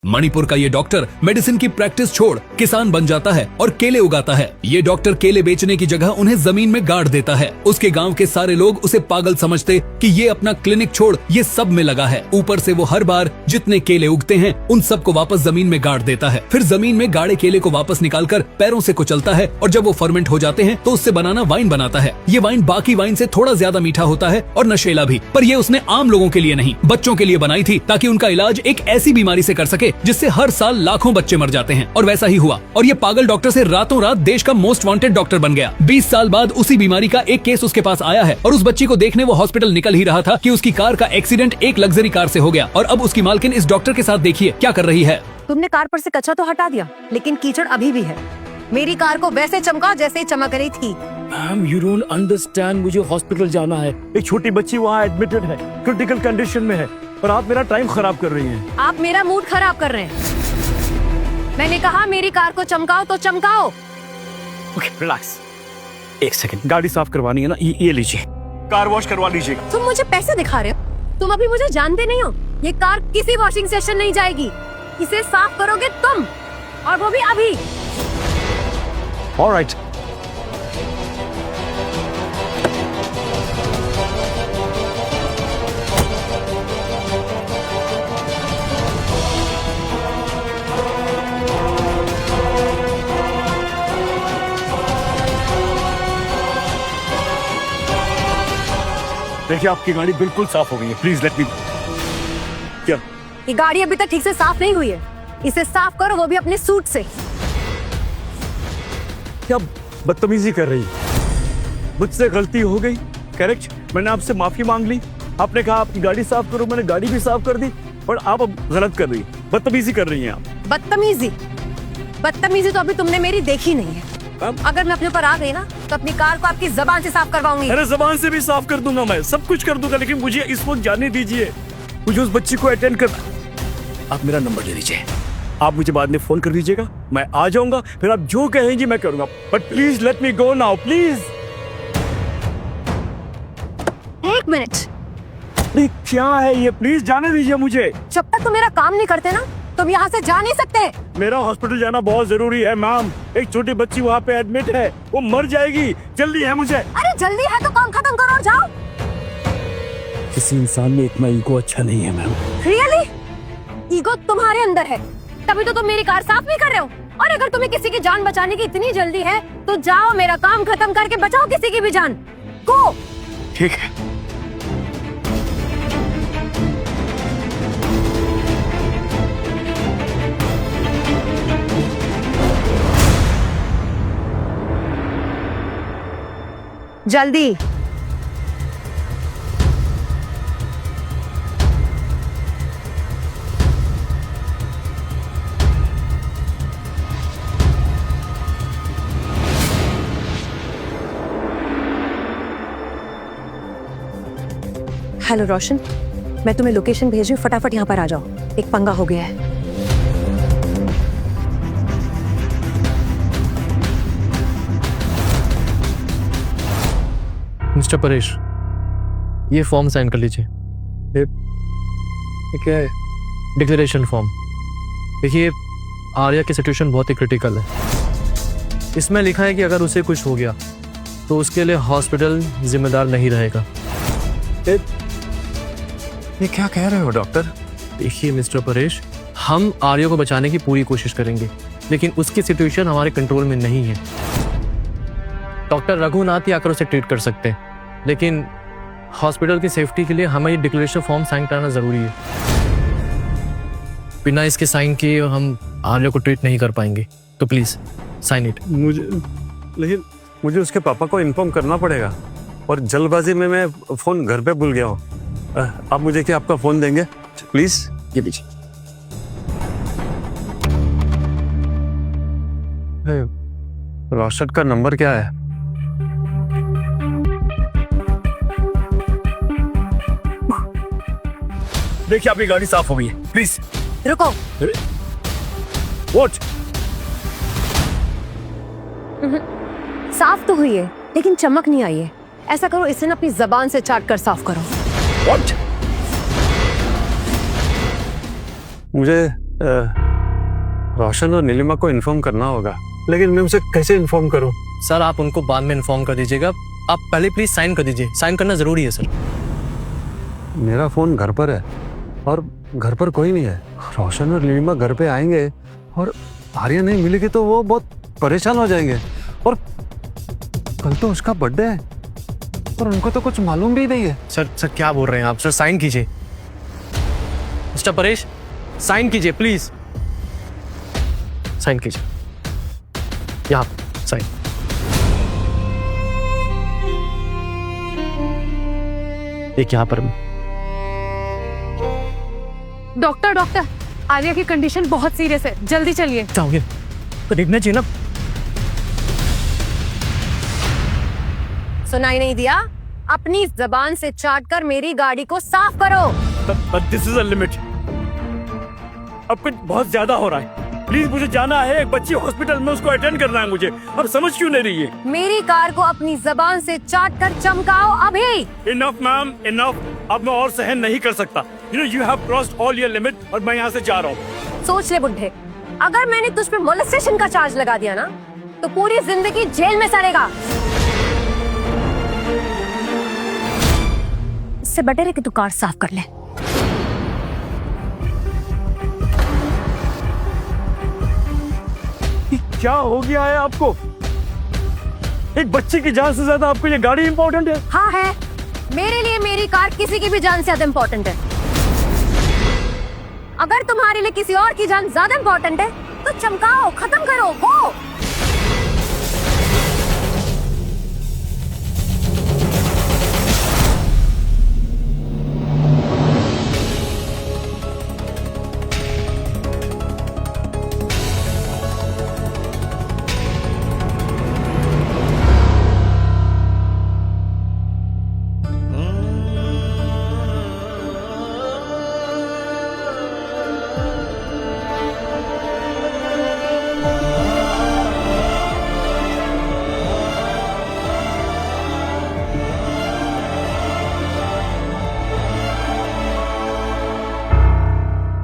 मणिपुर का ये doctor medicine की प्रैक्टिस छोड़ किसान बन जाता है और केले उगाता है। ये डॉक्टर केले बेचने की जगह उन्हें जमीन में गाड़ देता है। उसके गांव के सारे लोग उसे पागल समझते कि ये अपना क्लिनिक छोड़ ये सब में लगा है। ऊपर से वो हर बार जितने केले उगते हैं उन सबको वापस जमीन में गाड़ देता है। फिर जमीन में गाड़े केले को वापस निकालकर पैरों से कुचलता है और जब वो फर्मेंट हो जाते हैं तो उससे बनाना वाइन बनाता है। ये वाइन बाकी वाइन से थोड़ा ज्यादा मीठा होता है और नशेला भी, पर ये उसने आम लोगों के लिए नहीं, बच्चों के लिए बनाई थी ताकि उनका इलाज एक ऐसी बीमारी से कर सके जिससे हर साल लाखों बच्चे मर जाते हैं। और वैसा ही हुआ और ये पागल डॉक्टर से रातों रात देश का मोस्ट वांटेड डॉक्टर बन गया। 20 साल बाद उसी बीमारी का एक केस उसके पास आया है और उस बच्ची को देखने वो हॉस्पिटल निकल ही रहा था कि उसकी कार का एक्सीडेंट एक लग्जरी कार से हो गया। और अब उसकी मालकिन इस डॉक्टर के साथ देखिए क्या कर रही है। तुमने कार पर से कचरा तो हटा दिया, लेकिन कीचड़ अभी भी है। मेरी कार को वैसे चमका जैसे चमक रही थी। मैम, यू डोंट अंडरस्टैंड, मुझे हॉस्पिटल जाना है। एक छोटी बच्ची वहाँ एडमिटेड है, क्रिटिकल कंडीशन में है, और आप मेरा टाइम खराब कर रही हैं। आप मेरा मूड खराब कर रहे हैं। मैंने कहा मेरी कार को चमकाओ तो चमकाओ। Okay, relax. एक सेकंड, गाड़ी साफ करवानी है ना, ये लीजिए, कार वॉश करवा लीजिए। तुम मुझे पैसे दिखा रहे हो, तुम अभी मुझे जानते नहीं हो। ये कार किसी वॉशिंग सेशन नहीं जाएगी, इसे साफ करोगे तुम, और वो भी अभी। ऑलराइट। देखिए, आपकी गाड़ी बिल्कुल साफ हो गई है। Please let me. क्या ये गाड़ी अभी तक ठीक से साफ नहीं हुई है, इसे साफ करो, वो भी अपने सूट से। क्या बदतमीजी कर रही है? मुझसे गलती हो गई, करेक्ट। मैंने आपसे माफी मांग ली, आपने कहा आपकी गाड़ी साफ करो, मैंने गाड़ी भी साफ कर दी, पर आप अब गलत कर रही है, बदतमीजी कर रही हैं आप। बदतमीजी तो अभी तुमने मेरी देखी नहीं है। अगर मैं अपने ऊपर आ गई ना तो अपनी कार को आपकी जबान से साफ करवाऊंगी। अरे जबान से भी साफ कर दूंगा, मैं सब कुछ कर दूंगा, लेकिन मुझे इस वक्त जाने दीजिए। मुझे उस बच्ची को अटेंड करना। आप मेरा नंबर दे दीजिए, आप मुझे बाद में फोन कर दीजिएगा, मैं आ जाऊंगा, फिर आप जो कहेंगी मैं करूंगा, but please let me go now, please. एक मिनट। अरे क्या है ये, प्लीज जाने दीजिए मुझे। जब तक तुम मेरा काम नहीं करते ना तुम यहाँ से जा नहीं सकते। मेरा हॉस्पिटल जाना बहुत जरूरी है मैम, एक छोटी बच्ची वहाँ पे एडमिट है, वो मर जाएगी, जल्दी है मुझे। अरे जल्दी है तो काम खत्म करो और जाओ। किसी इंसान में इतना ईगो अच्छा नहीं है मैम। रियली? ईगो तुम्हारे अंदर है, तभी तो तुम मेरी कार साफ नहीं कर रहे हो। और अगर तुम्हें किसी की जान बचाने की इतनी जल्दी है तो जाओ, मेरा काम खत्म करके बचाओ किसी की भी जान। गो। ठीक है। जल्दी। हेलो रोशन, मैं तुम्हें लोकेशन भेज रही हूँ, फटाफट यहाँ पर आ जाओ, एक पंगा हो गया है। मिस्टर परेश, ये फॉर्म साइन कर लीजिए। ये क्या है? Declaration form. देखिए, आर्या की सिचुएशन बहुत ही क्रिटिकल है। इसमें लिखा है कि अगर उसे कुछ हो गया तो उसके लिए हॉस्पिटल जिम्मेदार नहीं रहेगा। ये क्या कह रहे हो डॉक्टर? देखिए मिस्टर परेश, हम आर्या को बचाने की पूरी कोशिश करेंगे, लेकिन उसकी सिचुएशन हमारे कंट्रोल में नहीं है। डॉक्टर रघुनाथ ही आकर उसे ट्रीट कर सकते हैं, लेकिन हॉस्पिटल की सेफ्टी के लिए हमें ये डिक्लेरेशन फॉर्म साइन कराना जरूरी है। बिना इसके साइन किए हम आर्या को ट्रीट नहीं कर पाएंगे, तो प्लीज साइन इट। लेकिन मुझे उसके पापा को इन्फॉर्म करना पड़ेगा, और जल्दबाजी में मैं फोन घर पे भूल गया हूँ। आप मुझे क्या आपका फोन देंगे प्लीज? ये लीजिए। रोशन का नंबर क्या है? देखिए, आपकी गाड़ी साफ हो गई है, प्लीज रुको। व्हाट? साफ तो हुई है लेकिन चमक नहीं आई है। ऐसा करो, इसे ना अपनी जबान से चाट कर साफ करो। व्हाट? मुझे रोशन और नीलिमा को इन्फॉर्म करना होगा, लेकिन मैं उसे कैसे इन्फॉर्म करूं? सर आप उनको बाद में इन्फॉर्म कर दीजिएगा, आप पहले प्लीज साइन कर दीजिए, साइन करना जरूरी है सर। मेरा फोन घर पर है और घर पर कोई नहीं है। रोशन और नीलिमा घर पे आएंगे और आर्या नहीं मिलेगी तो वो बहुत परेशान हो जाएंगे, और कल तो उसका बर्थडे है और उनको तो कुछ मालूम भी नहीं है। सर क्या बोल रहे हैं आप? सर साइन कीजिए, मिस्टर परेश साइन कीजिए प्लीज, साइन कीजिए यहाँ साइन। एक यहाँ पर डॉक्टर आर्या की कंडीशन बहुत सीरियस है, जल्दी चलिए। जाओगे तो देखना चाहिए ना। सुनाई नहीं दिया? अपनी जबान से चाट कर मेरी गाड़ी को साफ करो। But this is a limit. अब कुछ बहुत ज्यादा हो रहा है। प्लीज मुझे जाना है, एक बच्ची हॉस्पिटल में, उसको अटेंड करना है मुझे। अब समझ क्यों नहीं रही है? मेरी कार को अपनी जबान से चाट कर चमकाओ अभी। Enough ma'am, enough. अब मैं और सहन नहीं कर सकता। You have crossed all your limit और मैं यहाँ से जा रहा हूँ। सोच ले बुड्ढे, अगर मैंने तुझ पे मोलेस्टेशन का चार्ज लगा दिया ना, तो पूरी जिंदगी जेल में सड़ेगा। इससे बेटर है कि तू कार साफ कर ले। क्या हो गया है आपको? एक बच्चे की जान से ज्यादा आपको ये गाड़ी इंपॉर्टेंट है? हाँ है, मेरे लिए मेरी कार किसी की भी जान से ज्यादा इम्पोर्टेंट है। अगर तुम्हारे लिए किसी और की जान ज्यादा इम्पोर्टेंट है तो चमकाओ, खत्म करो, गो।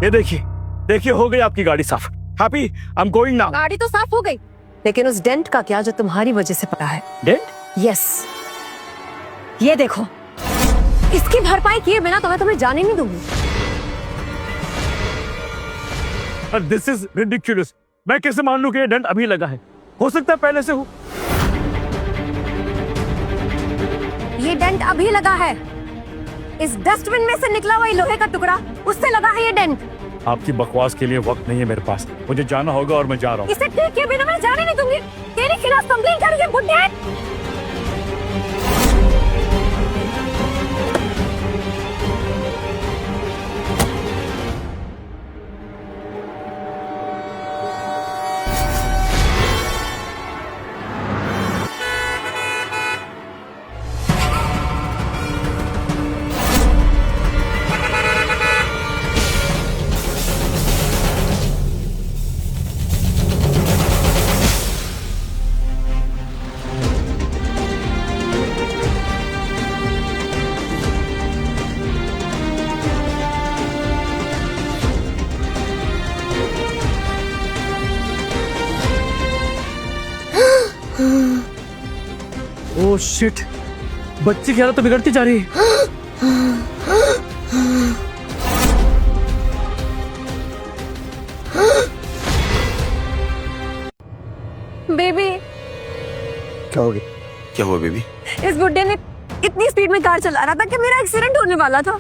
ये देखिए हो गई आपकी गाड़ी साफ। Happy, I am going now. गाड़ी तो साफ हो गई, लेकिन उस डेंट का क्या जो तुम्हारी वजह से पड़ा है? डेंट? यस, ये देखो, इसकी भरपाई किए बिना तो मैं तुम्हें जाने नहीं दूंगी। This is ridiculous. मैं कैसे मान लूं कि ये डेंट अभी लगा है? हो सकता है पहले से हो। ये डेंट अभी लगा है, इस डस्टबिन में से निकला हुआ लोहे का टुकड़ा, उससे लगा है ये डेंट। आपकी बकवास के लिए वक्त नहीं है मेरे पास, मुझे जाना होगा और मैं जा रहा हूँ। इसे ठीक किए बिना मैं जाने नहीं दूंगी। तेरे खिलाफ कंप्लेंट करूंगी बुड्ढे। ओह शिट, बच्ची की हालत तो बिगड़ती जा रही है। बेबी, क्या हो गया? क्या हुआ बेबी? इस बुड्ढे ने इतनी स्पीड में कार चला रहा था कि मेरा एक्सीडेंट होने वाला था।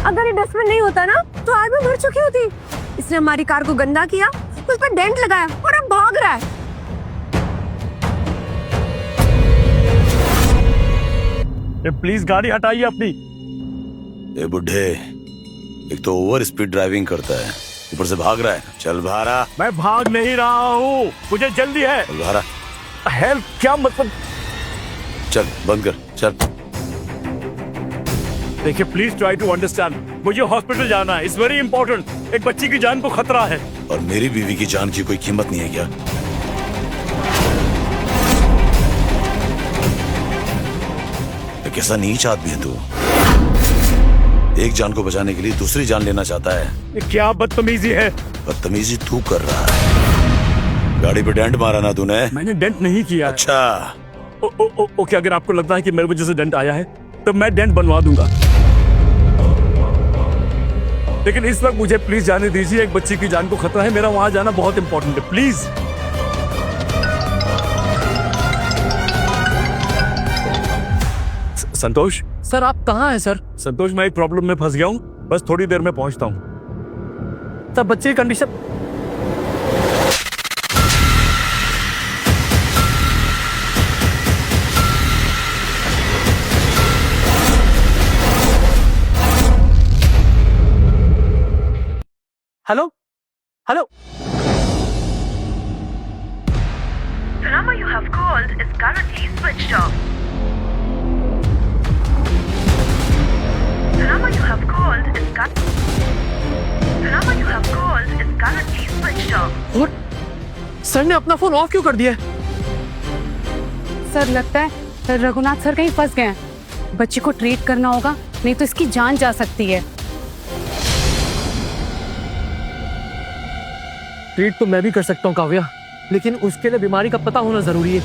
अगर ये डस्टबिन नहीं होता ना तो आज मैं मर चुकी होती। इसने हमारी कार को गंदा किया, उस पर डेंट लगाया और अब भाग रहा है। प्लीज गाड़ी हटाइए अपनी। ए बुढ़े, एक तो ओवर स्पीड ड्राइविंग करता है, ऊपर से भाग रहा है। चल भारा। मैं भाग नहीं रहा हूँ, मुझे जल्दी है। चल भारा। हेल्प क्या मतलब? चल बंद कर, चल। देखिए प्लीज ट्राई टू अंडरस्टैंड, मुझे हॉस्पिटल जाना है, इट्स वेरी इंपॉर्टेंट। एक बच्ची की जान को खतरा है। और मेरी बीवी की जान की कोई कीमत नहीं है क्या? कैसा नीच आदमी है तू? एक जान को बचाने के लिए दूसरी जान लेना चाहता है। ये क्या बदतमीजी है? बदतमीजी तू कर रहा है। गाड़ी पे डेंट मारा ना तूने? मैंने डेंट नहीं किया। अच्छा, ओके, अगर आपको लगता है कि मेरी वजह से डेंट आया है तो मैं डेंट बनवा दूंगा, लेकिन इस वक्त मुझे प्लीज जाने दीजिए। एक बच्ची की जान को खतरा है, मेरा वहां जाना बहुत इंपॉर्टेंट है, प्लीज। संतोष सर आप कहाँ हैं सर? संतोष, मैं एक प्रॉब्लम में फंस गया हूँ, बस थोड़ी देर में पहुंचता हूँ। सर बच्चे की condition. Hello hello. The number you have called is currently switched off. The number you have called is currently switched off. What? Sir ने अपना फोन ऑफ क्यों कर दिया है? सर लगता है रघुनाथ सर कहीं फंस गए हैं। बच्ची को ट्रीट करना होगा, नहीं तो इसकी जान जा सकती है। ट्रीट तो मैं भी कर सकता हूँ काव्या, लेकिन उसके लिए बीमारी का पता होना जरूरी है।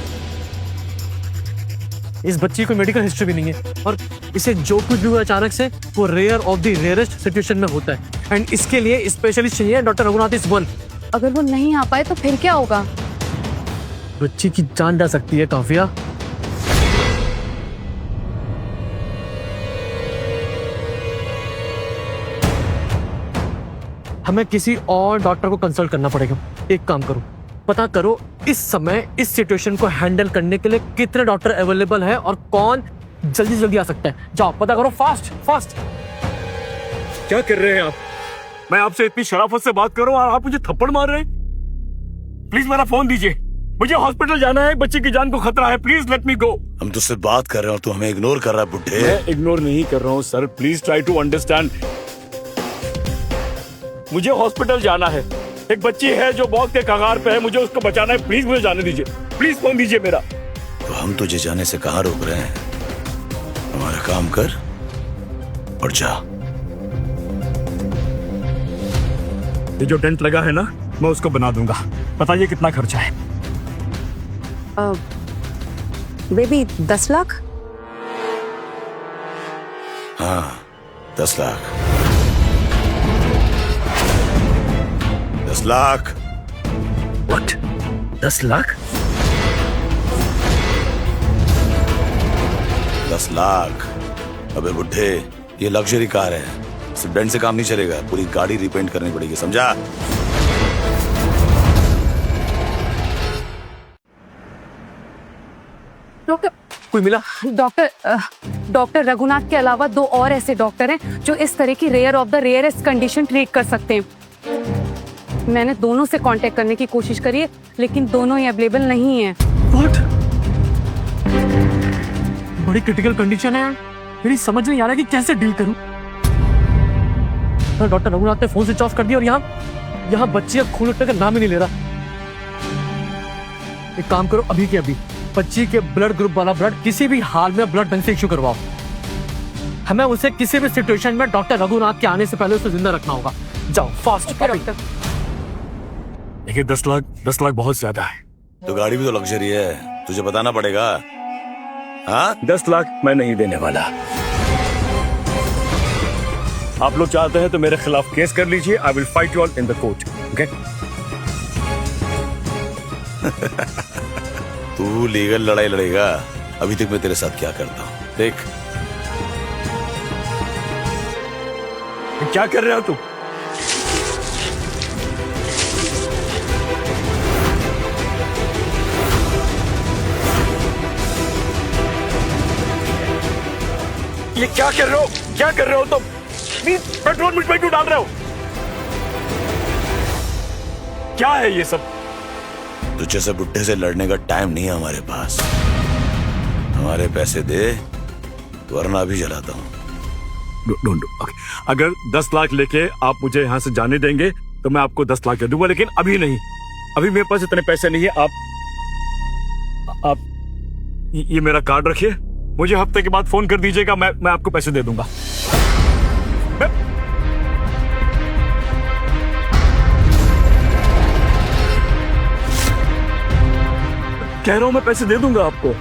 इस बच्ची को मेडिकल हिस्ट्री भी नहीं है और इसे जो कुछ भी हुआ अचानक से वो rare of the rarest situation में होता है एंड इसके लिए स्पेशलिस्ट चाहिए। Doctor Raghunath is one. अगर वो नहीं आ पाए तो फिर क्या होगा? बच्ची की जान जा सकती है काव्या। हमें किसी और डॉक्टर को कंसल्ट करना पड़ेगा। एक काम करो, पता करो इस समय इस सिचुएशन को हैंडल करने के लिए कितने डॉक्टर अवेलेबल है और कौन जल्दी जल्दी आ सकता है। जाओ पता करो, फास्ट फास्ट। क्या कर रहे हैं आप? मैं आपसे इतनी शराफत से बात कर रहा हूँ और आप मुझे थप्पड़ मार रहे हैं। प्लीज मेरा फोन दीजिए, मुझे हॉस्पिटल जाना है, बच्ची की जान को खतरा है, प्लीज लेट मी गो। हम तुझसे बात कर रहे हैं और तू हमें इग्नोर कर रहा है बुड्ढे। मैं इग्नोर नहीं कर रहा हूँ sir, please try to understand. मुझे हॉस्पिटल जाना है, एक बच्ची है जो मौत के कगार पे है, मुझे उसको बचाना है, प्लीज मुझे जाने दीजिए, प्लीज फोन दीजिए मेरा। तो हम तुझे जाने से कहाँ रोक रहे हैं? हमारा काम कर और जा। ये जो डेंट लगा है ना, मैं उसको बना दूंगा। बताइए कितना खर्चा है? बेबी 10 लाख। हाँ 10 लाख। 10 लाख। What? 10 लाख? 10 लाख? अबे बुड्ढे, ये लग्जरी कार है, सिर्फ डेंट से काम नहीं चलेगा, पूरी गाड़ी रिपेंट करनी पड़ेगी, समझा? डॉक्टर कोई मिला? डॉक्टर रघुनाथ के अलावा 2 और ऐसे डॉक्टर हैं जो इस तरह की rare of the rarest condition treat कर सकते हैं। मैंने दोनों से कांटेक्ट करने की कोशिश करी है, लेकिन दोनों ही अवेलेबल नहीं है। What? बड़ी क्रिटिकल कंडीशन है यार, मेरी समझ नहीं आ रहा कि कैसे डील करूं। डॉक्टर रघुनाथ ने फोन स्विच ऑफ कर दिया और यहाँ बच्ची का खून उठने का नाम ही नहीं ले रहा। एक काम करो, अभी के अभी बच्ची के ब्लड ग्रुप वाला ब्लड किसी भी हाल में ब्लड बैंक से इश्यू करवाओ। हमें उसे किसी भी सिचुएशन में डॉक्टर रघुनाथ के आने से पहले उसे जिंदा रखना होगा। जाओ फास्ट। देखिए 10 लाख बहुत ज्यादा है। तो गाड़ी भी तो लग्जरी है, तुझे बताना पड़ेगा। हाँ 10 लाख मैं नहीं देने वाला। आप लोग चाहते हैं तो मेरे खिलाफ केस कर लीजिए, I will fight you all in the court. Okay? तू लीगल लड़ाई लड़ेगा, अभी तक मैं तेरे साथ क्या करता हूँ देख। क्या कर रहे हो तुम? ये क्या कर रहे हो? क्या कर रहे हो तुम? प्लीज पेट्रोल मुझ पे क्यों डाल रहे हो? क्या है ये सब? तुझ जैसे बुड्ढे से लड़ने का टाइम नहीं है हमारे पास। हमारे पैसे दे वरना अभी जलाता हूँ। Okay. अगर 10 लाख लेके आप मुझे यहाँ से जाने देंगे तो मैं आपको 10 लाख दे दूंगा, लेकिन अभी नहीं। अभी मेरे पास इतने पैसे नहीं है। आप ये मेरा कार्ड रखिए, मुझे हफ्ते के बाद फोन कर दीजिएगा, मैं आपको पैसे दे दूंगा। कह रहा हूं मैं पैसे दे दूंगा आपको।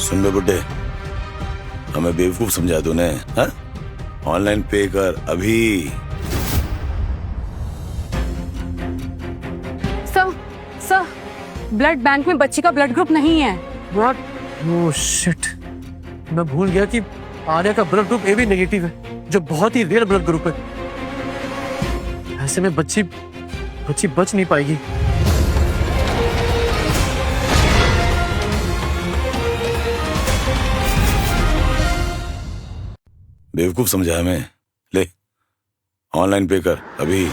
सुन बे बुड्ढे, हमें बेवकूफ समझा तूने, हाँ? ऑनलाइन पे कर अभी। सर ब्लड बैंक में बच्ची का ब्लड ग्रुप नहीं है। व्हाट? ओह शिट, मैं भूल गया कि आर्या का ब्लड ग्रुप AB नेगेटिव है, जो बहुत ही रेयर ब्लड ग्रुप है। ऐसे में बच्ची बच नहीं पाएगी। बेवकूफ समझा हमें। ले ऑनलाइन पे कर अभी।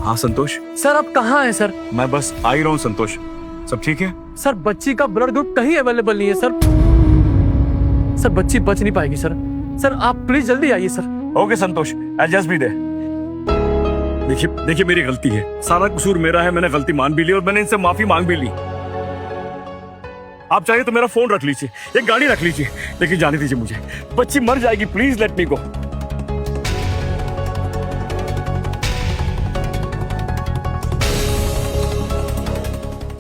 हाँ संतोष, सर आप कहाँ हैं सर? मैं बस आ ही रहा हूँ संतोष। सब ठीक है? सर बच्ची का ब्लड ग्रुप कहीं अवेलेबल नहीं है सर। सर बच्ची बच नहीं पाएगी सर। सर आप प्लीज जल्दी आइए sir. Okay Santosh, I just be there. देखिए मेरी गलती है, सारा कसूर मेरा है। मैंने गलती मान भी ली और मैंने इनसे माफी मांग भी ली। आप चाहिए तो मेरा फोन रख लीजिए, एक गाड़ी रख लीजिए, लेकिन जाने दीजिए मुझे। बच्ची मर जाएगी, please let me go.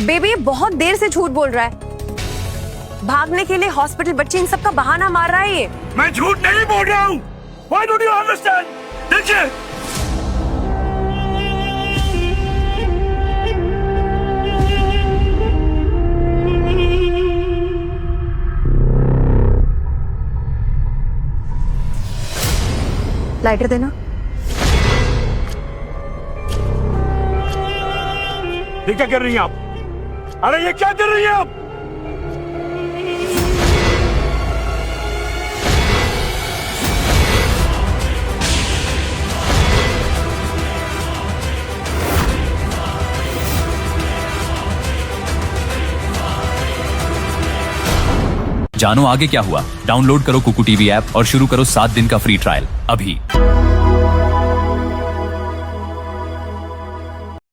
Baby बहुत देर से झूठ बोल रहा है। भागने के लिए हॉस्पिटल, बच्चे इन सब का बहाना मार रहा है ये। मैं झूठ नहीं बोल रहा हूँ। Why don't you understand? देखिए लाइटर देना। ये क्या कर रही हैं आप? अरे ये क्या कर रही हैं आप? जानो आगे क्या हुआ? डाउनलोड करो कुकू टीवी ऐप और शुरू करो 7 दिन का फ्री ट्रायल अभी।